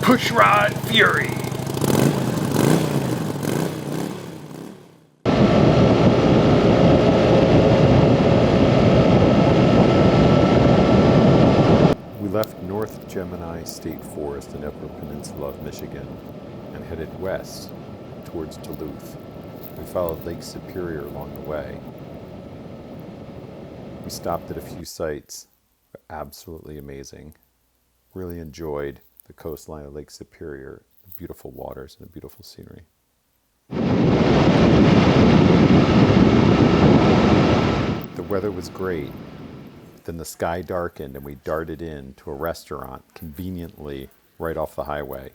Pushrod Fury. We left North Gemini State Forest in Upper Peninsula of Michigan and headed west towards Duluth. We followed Lake Superior along the way. We stopped at a few sites, absolutely amazing. Really enjoyed the coastline of Lake Superior, the beautiful waters and the beautiful scenery. The weather was great. Then the sky darkened and we darted into a restaurant conveniently right off the highway.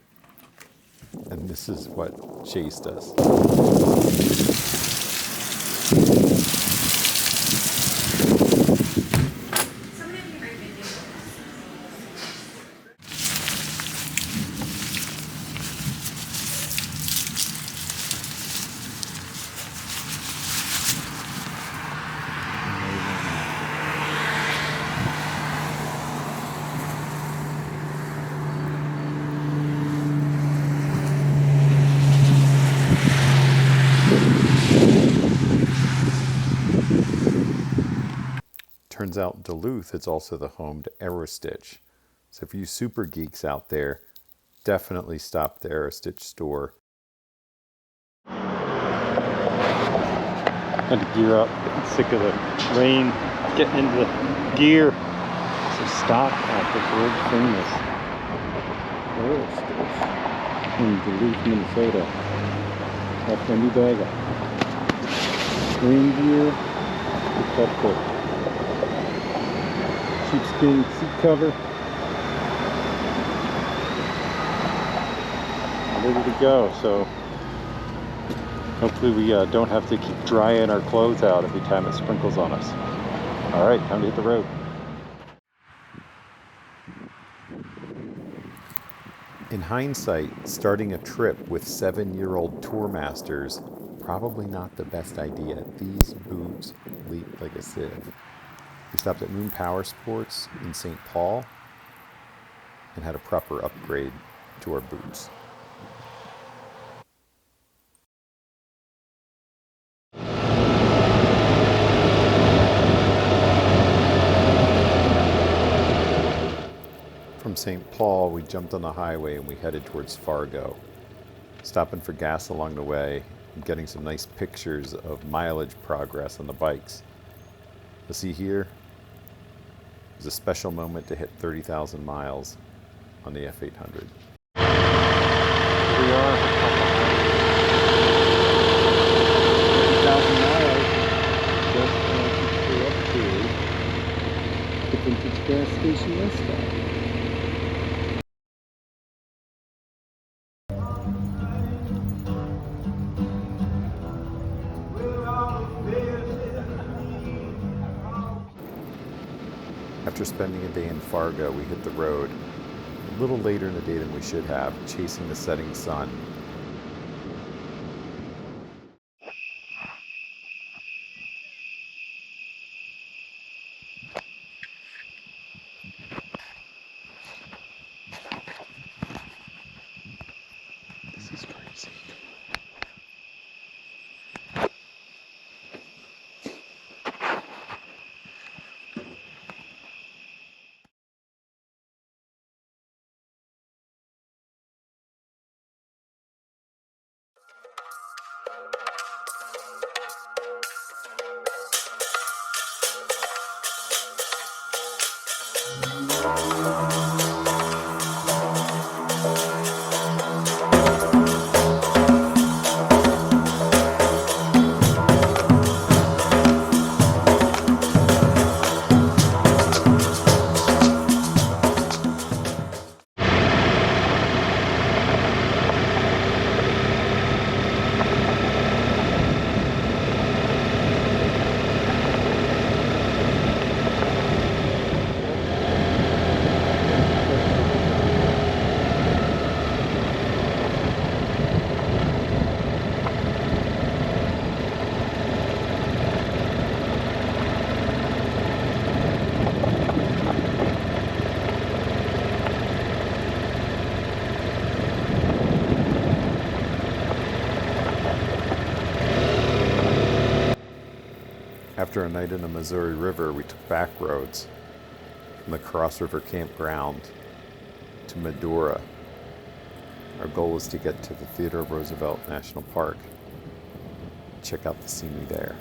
And this is what chased us. Turns out Duluth is also the home to Aerostitch. So for you super geeks out there, definitely stop the Aerostitch store. Had to gear up, getting sick of the rain, getting into the gear. So stop at the world famous Aerostitch in Duluth, Minnesota. That's my new bag. Rain gear, picked up the sheepskin seat cover. Ready to go, so hopefully we don't have to keep drying our clothes out every time it sprinkles on us. Alright, time to hit the road. In hindsight, starting a trip with 7-year-old tour masters, probably not the best idea. These boots leak like a sieve. We stopped at Moon Power Sports in St. Paul and had a proper upgrade to our boots. From St. Paul, we jumped on the highway and we headed towards Fargo, stopping for gas along the way and getting some nice pictures of mileage progress on the bikes. You'll see here, it was a special moment to hit 30,000 miles on the F800. Here we are. 30,000 miles. Just up to the vintage gas station west side. After spending a day in Fargo, we hit the road a little later in the day than we should have, chasing the setting sun. This is crazy. After a night in the Missouri River, we took back roads from the Cross River Campground to Medora. Our goal was to get to the Theodore Roosevelt National Park. Check out the scenery there.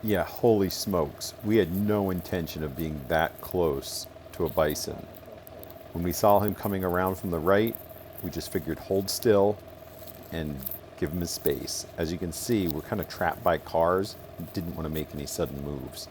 Yeah, holy smokes. We had no intention of being that close to a bison. When we saw him coming around from the right, we just figured hold still and give him his space. As you can see, we're kind of trapped by cars and didn't want to make any sudden moves.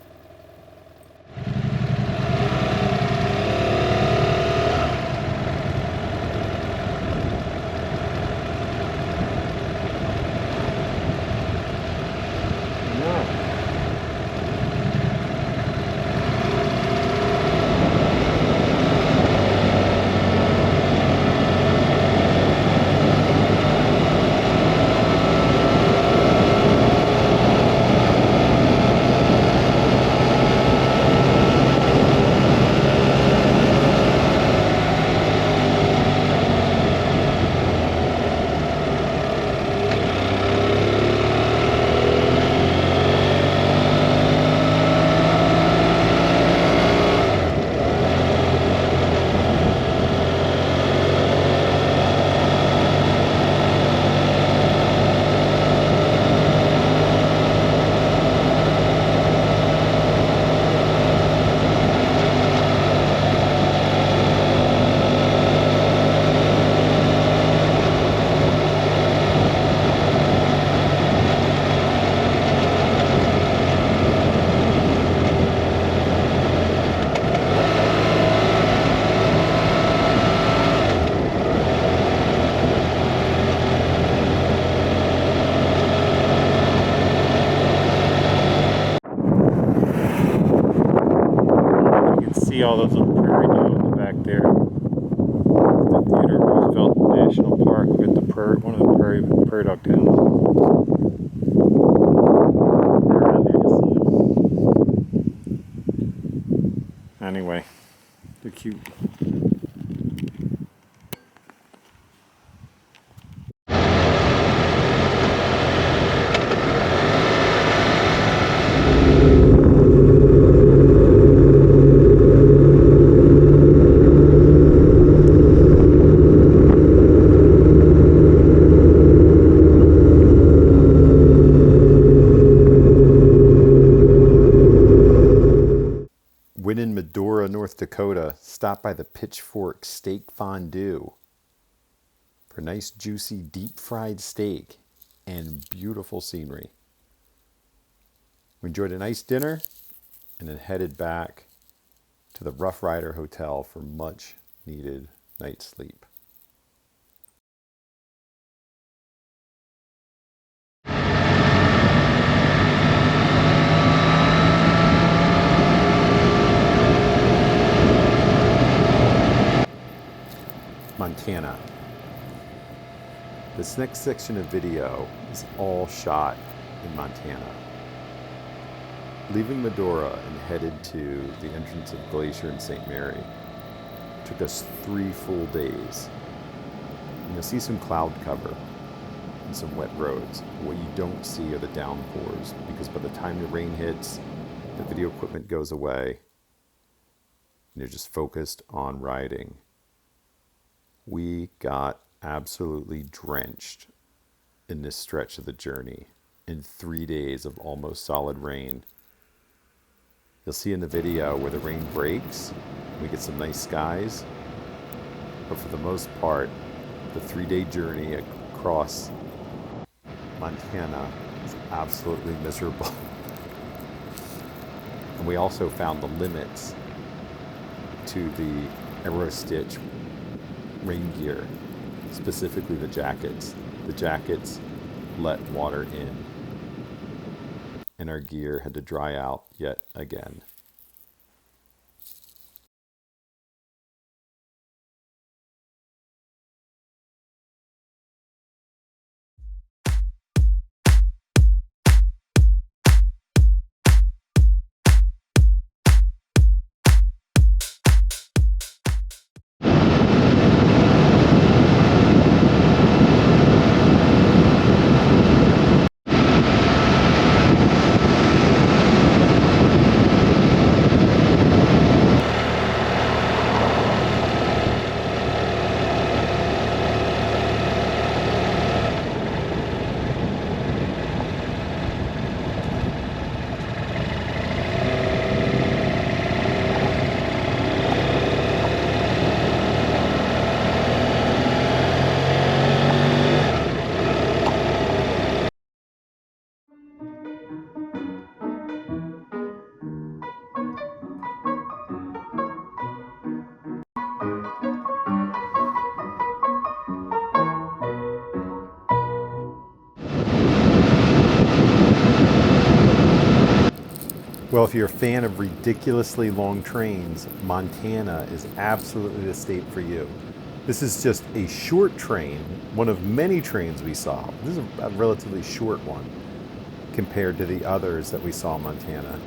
See all those little prairie dogs back there. The Theodore Roosevelt National Park with the one of the prairie dog towns. They're around there, you see them. Anyway, they're cute. When in Medora, North Dakota, stop by the Pitchfork Steak Fondue for nice, juicy, deep-fried steak and beautiful scenery. We enjoyed a nice dinner and then headed back to the Rough Rider Hotel for much-needed night's sleep. Montana. This next section of video is all shot in Montana. Leaving Medora and headed to the entrance of Glacier in St. Mary. It took us 3 full days. And you'll see some cloud cover and some wet roads. What you don't see are the downpours, because by the time the rain hits, the video equipment goes away, and you're just focused on riding. We got absolutely drenched in this stretch of the journey in 3 days of almost solid rain. You'll see in the video where the rain breaks, we get some nice skies, but for the most part, the 3-day journey across Montana is absolutely miserable. And we also found the limits to the Aerostitch rain gear, specifically the jackets. The jackets let water in, and our gear had to dry out yet again. Well, if you're a fan of ridiculously long trains, Montana is absolutely the state for you. This is just a short train, one of many trains we saw. This is a relatively short one compared to the others that we saw in Montana.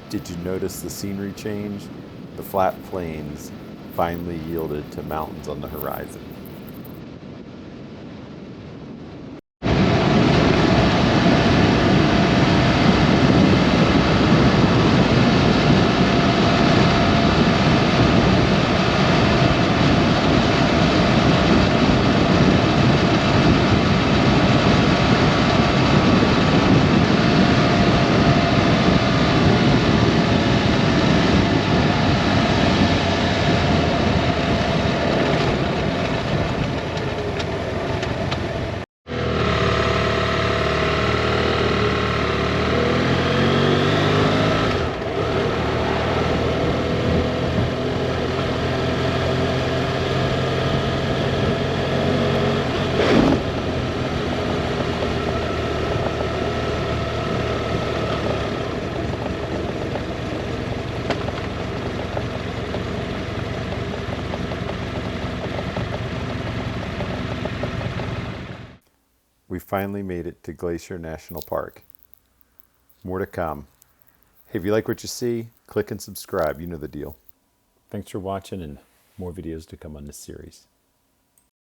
Did you notice the scenery change? The flat plains finally yielded to mountains on the horizon. We finally made it to Glacier National Park. More to come. Hey, if you like what you see, click and subscribe. You know the deal. Thanks for watching, and more videos to come on this series.